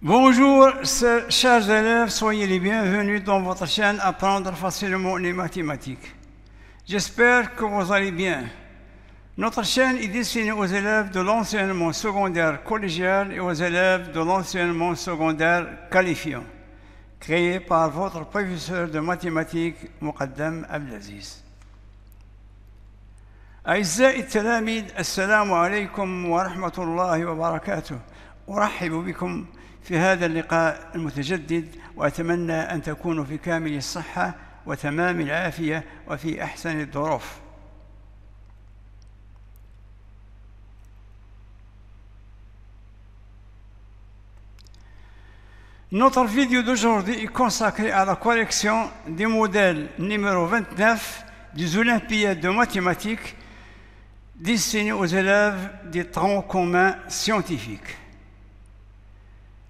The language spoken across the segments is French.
Bonjour, chers élèves, soyez les bienvenus dans votre chaîne Apprendre facilement les mathématiques. J'espère que vous allez bien. Notre chaîne est destinée aux élèves de l'enseignement secondaire collégial et aux élèves de l'enseignement secondaire qualifiant, créée par votre professeur de mathématiques, Muqaddam Abdelaziz. أعزائي التلاميذ السلام عليكم ورحمة الله وبركاته. أرحب بكم في هذا اللقاء المتجدد وأتمنى أن تكونوا في كامل الصحة وتمام العافية وفي أحسن الظروف. Notre vidéo d'aujourd'hui est consacrée à la correction du modèle numéro 29 des Olympiades de mathématiques destiné aux élèves des troncs communs scientifiques.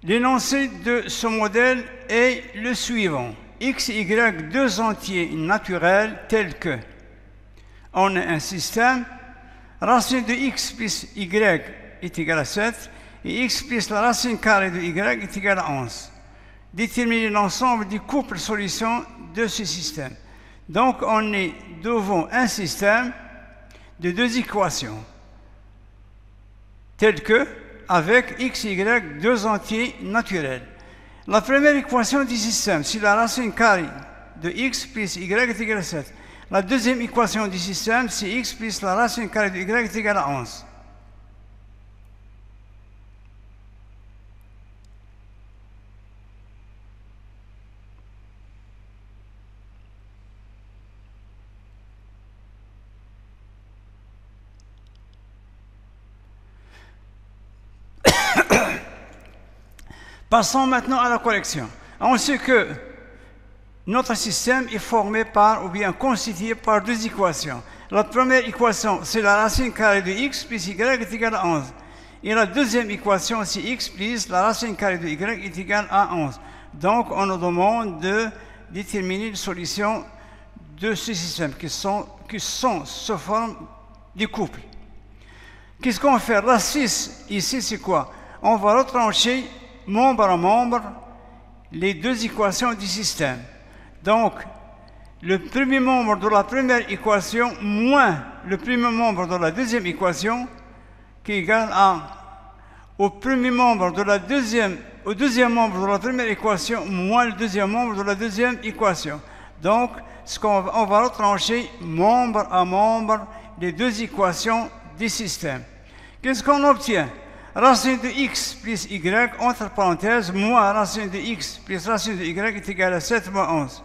L'énoncé de ce modèle est le suivant. X et Y, deux entiers naturels tels que on a un système, racine de x plus y est égale à 7 et x plus la racine carrée de y est égale à 11. Déterminer l'ensemble du couple solution de ce système. Donc on est devant un système de deux équations telles que avec x et y deux entiers naturels. La première équation du système, c'est la racine carrée de x plus y est égale à 7. La deuxième équation du système, c'est x plus la racine carrée de y est égale à 11. Passons maintenant à la correction. On sait que notre système est formé par, ou bien constitué par deux équations. La première équation, c'est la racine carrée de x plus y est égale à 11. Et la deuxième équation, c'est x plus la racine carrée de y est égale à 11. Donc, on nous demande de déterminer les solutions de ce système, qui sont sous forme de couple. Qu'est-ce qu'on fait? La 6, ici, c'est quoi? On va retrancher membre à membre les deux équations du système. Donc, le premier membre de la première équation moins le premier membre de la deuxième équation qui est égal au premier membre de la deuxième, au deuxième membre de la première équation moins le deuxième membre de la deuxième équation. Donc, on va retrancher membre à membre les deux équations du système. Qu'est-ce qu'on obtient? Racine de x plus y, entre parenthèses, moins racine de x plus racine de y est égal à 7 moins 11.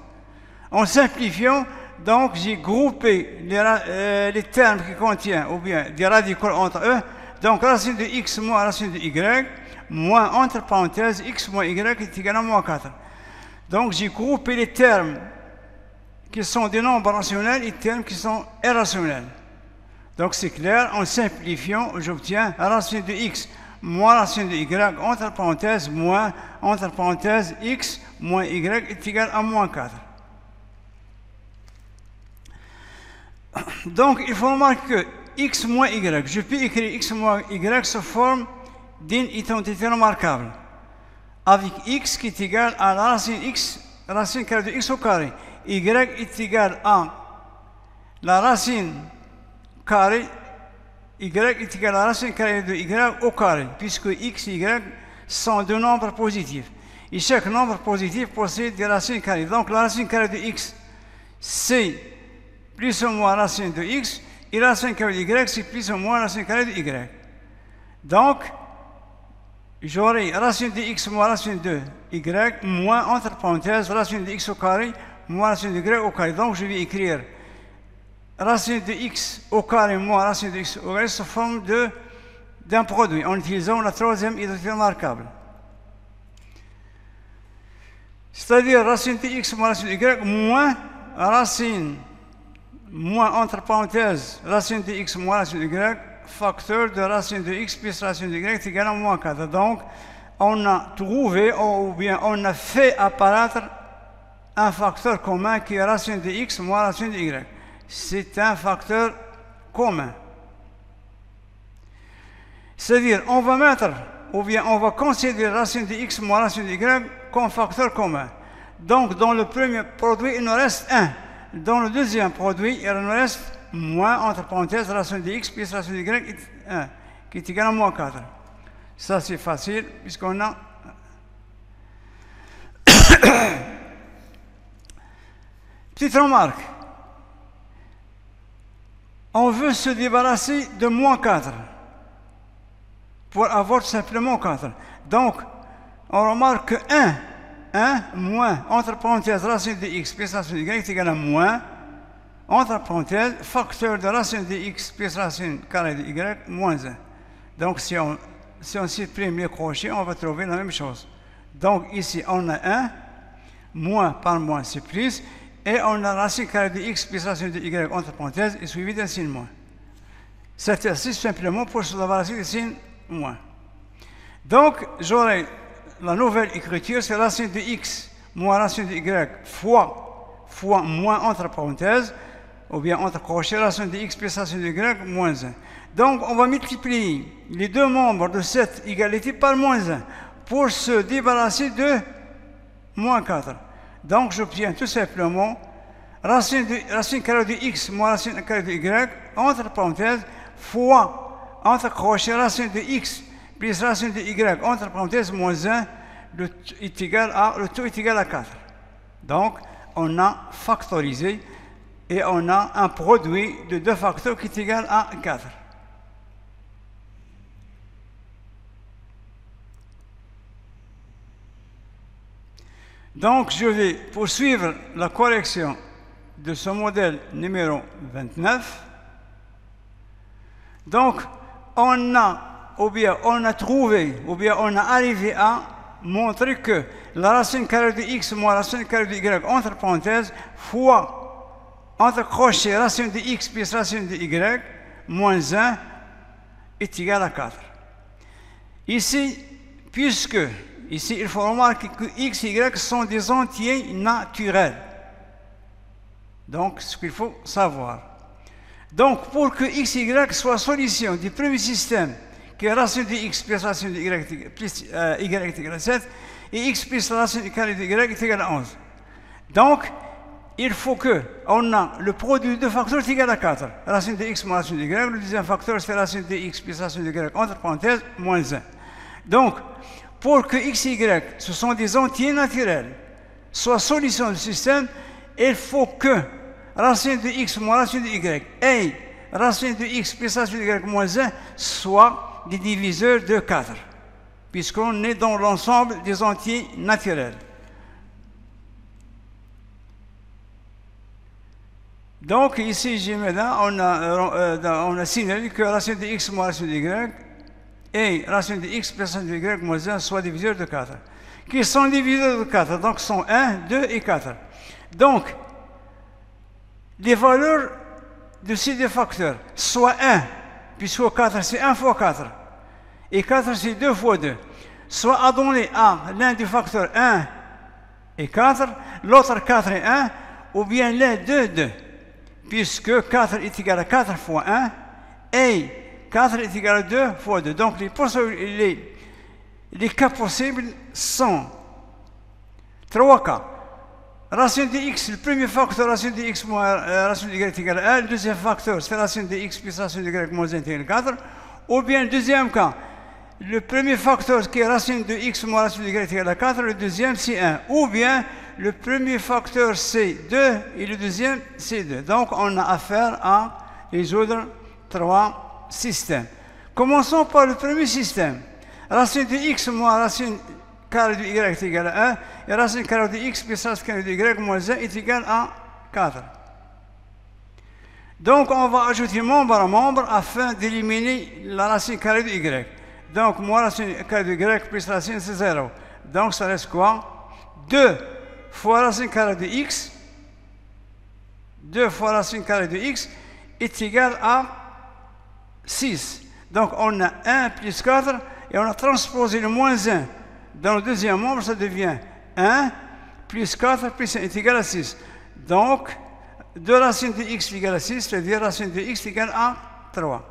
En simplifiant, donc, j'ai groupé les termes qui contiennent, ou bien des radicaux entre eux. Donc, racine de x moins racine de y, moins, entre parenthèses, x moins y est égal à moins 4. Donc, j'ai groupé les termes qui sont des nombres rationnels et les termes qui sont irrationnels. Donc, c'est clair, en simplifiant, j'obtiens racine de x moins racine de y, entre parenthèses, moins, entre parenthèses, x moins y est égal à moins 4. Donc, il faut remarquer que x moins y, je peux écrire x moins y sous forme d'une identité remarquable, avec x qui est égal à la racine x, racine carrée de x au carré. Y est égal à la racine carré, y est égal à la racine carrée de y au carré, puisque x et y sont deux nombres positifs. Et chaque nombre positif possède des racines carrées. Donc la racine carrée de x, c'est plus ou moins racine de x, et la racine carrée de y, c'est plus ou moins racine carrée de y. Donc, j'aurai racine de x moins racine de y, moins, entre parenthèses, racine de x au carré, moins racine de y au carré. Donc, je vais écrire racine de x au carré moins racine de x au carré sous forme d'un produit en utilisant la troisième identité remarquable. C'est-à-dire racine de x moins racine de y moins racine moins entre parenthèses racine de x moins racine de y facteur de racine de x plus racine de y est égal à moins 4. Donc on a trouvé ou bien on a fait apparaître un facteur commun qui est racine de x moins racine de y. C'est un facteur commun. C'est-à-dire, on va mettre ou bien on va considérer racine de x moins racine de y comme facteur commun. Donc, dans le premier produit, il nous reste 1. Dans le deuxième produit, il nous reste moins, entre parenthèses, racine de x plus racine de y, 1, qui est égal à moins 4. Ça, c'est facile, puisqu'on a... Petite remarque. On veut se débarrasser de moins 4 pour avoir simplement 4. Donc, on remarque que 1 moins, entre parenthèses, racine de x plus racine de y est égal à moins, entre parenthèses, facteur de racine de x plus racine carrée de y, moins 1. Donc, si on supprime les crochets, on va trouver la même chose. Donc, ici, on a 1, moins par moins, c'est plus, et on a racine carrée de x plus racine de y, entre parenthèses, et suivi d'un signe moins. C'est assez simplement pour se débarrasser du signe moins. Donc, j'aurai la nouvelle écriture, c'est racine de x moins racine de y fois moins entre parenthèses, ou bien entre crochets, racine de x plus racine de y moins 1. Donc, on va multiplier les deux membres de cette égalité par moins 1 pour se débarrasser de moins 4. Donc, j'obtiens tout simplement racine carrée de x moins racine carrée de y entre parenthèses fois entre crochets racine de x plus racine de y entre parenthèses moins 1, le tout est égal à 4. Donc, on a factorisé et on a un produit de deux facteurs qui est égal à 4. Donc, je vais poursuivre la correction de ce modèle numéro 29. Donc, on a trouvé, ou bien on a arrivé à montrer que la racine carrée de x moins racine carrée de y, entre parenthèses, fois, entre crochets, racine de x plus racine de y, moins 1, est égal à 4. Ici, ici, il faut remarquer que x et y sont des entiers naturels. Donc, ce qu'il faut savoir. Donc, pour que x et y soient solution du premier système, qui est racine de x plus racine de y plus y est égal à 7, et x plus racine carrée de y est égal à 11. Donc, il faut qu'on a le produit de facteurs égal à 4. Racine de x moins racine de y, le deuxième facteur c'est racine de x plus racine de y, entre parenthèses, moins 1. Donc, pour que x et y, ce sont des entiers naturels, soient solution du système, il faut que racine de x moins racine de y et racine de x plus racine de y moins 1 soient des diviseurs de 4, puisqu'on est dans l'ensemble des entiers naturels. Donc, ici, on a signalé que racine de x moins racine de y et racine de x plus racine de y moins 1 soient diviseurs de 4. Qui sont diviseurs de 4, donc sont 1, 2 et 4. Donc, les valeurs de ces deux facteurs, soit 1, puisque 4 c'est 1 fois 4, et 4 c'est 2 fois 2, soit adonné à l'un des facteurs 1 et 4, l'autre 4 et 1, ou bien l'un 2, 2, puisque 4 est égal à 4 fois 1, et 4 est égal à 2 fois 2. Donc les cas possibles sont 3 cas. Racine de x, le premier facteur, racine de x moins racine de y est égal à 1. Le deuxième facteur, c'est racine de x plus racine de y moins 1 est égal à 4. Ou bien, le deuxième cas, le premier facteur qui est racine de x moins racine de y est égal à 4. Le deuxième, c'est 1. Ou bien, le premier facteur, c'est 2 et le deuxième, c'est 2. Donc, on a affaire à résoudre 3 systèmes. Commençons par le premier système. Racine de x moins racine carré de y est égal à 1, et racine carré de x plus racine carré de y moins 1 est égal à 4. Donc, on va ajouter membre à membre afin d'éliminer la racine carrée de y. Donc, moins racine carrée de y plus racine, c'est 0. Donc, ça reste quoi? 2 fois racine carrée de x, 2 fois racine carrée de x est égal à 6. Donc, on a 1 plus 4, et on a transposé le moins 1. Dans le deuxième membre, ça devient 1 plus 4 plus 1 est égal à 6. Donc, 2 racines de x est égal à 6, c'est-à-dire racine de x est égal à 3.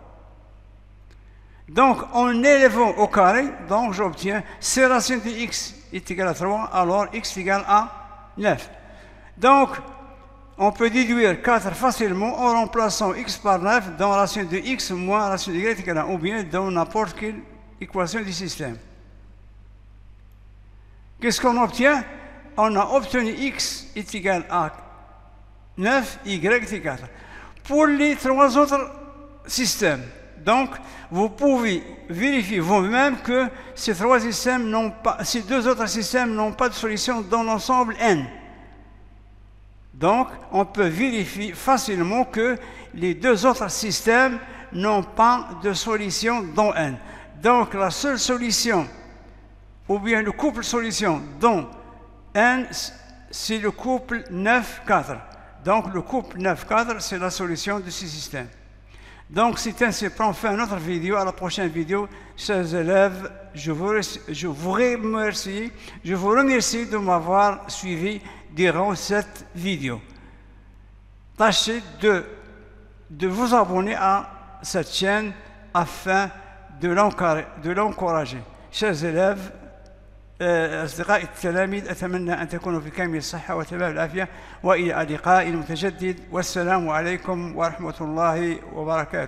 Donc, en élevant au carré, donc j'obtiens C racine de x est égal à 3, alors x est égal à 9. Donc, on peut déduire 4 facilement en remplaçant x par 9 dans racine de x moins racine de y est égal à 1, ou bien dans n'importe quelle équation du système. Qu'est-ce qu'on obtient? On a obtenu x est égal à 9, y est 4. Pour les 3 autres systèmes, donc vous pouvez vérifier vous-même que ces 2 autres systèmes n'ont pas de solution dans l'ensemble n. Donc, on peut vérifier facilement que les 2 autres systèmes n'ont pas de solution dans n. Donc, la seule solution, ou bien le couple solution dans n, c'est le couple 9-4. Donc, le couple 9-4, c'est la solution de ce système. Donc, c'est ainsi qu'on fait une autre vidéo. À la prochaine vidéo, chers élèves, je vous remercie de m'avoir suivi durant cette vidéo. Tâchez de vous abonner à cette chaîne afin de l'encourager. Chers élèves, أصدقائي التلاميذ، أتمنى أن تكونوا في كامل الصحة وتمام العافية، وإلى اللقاء المتجدد، والسلام عليكم ورحمة الله وبركاته.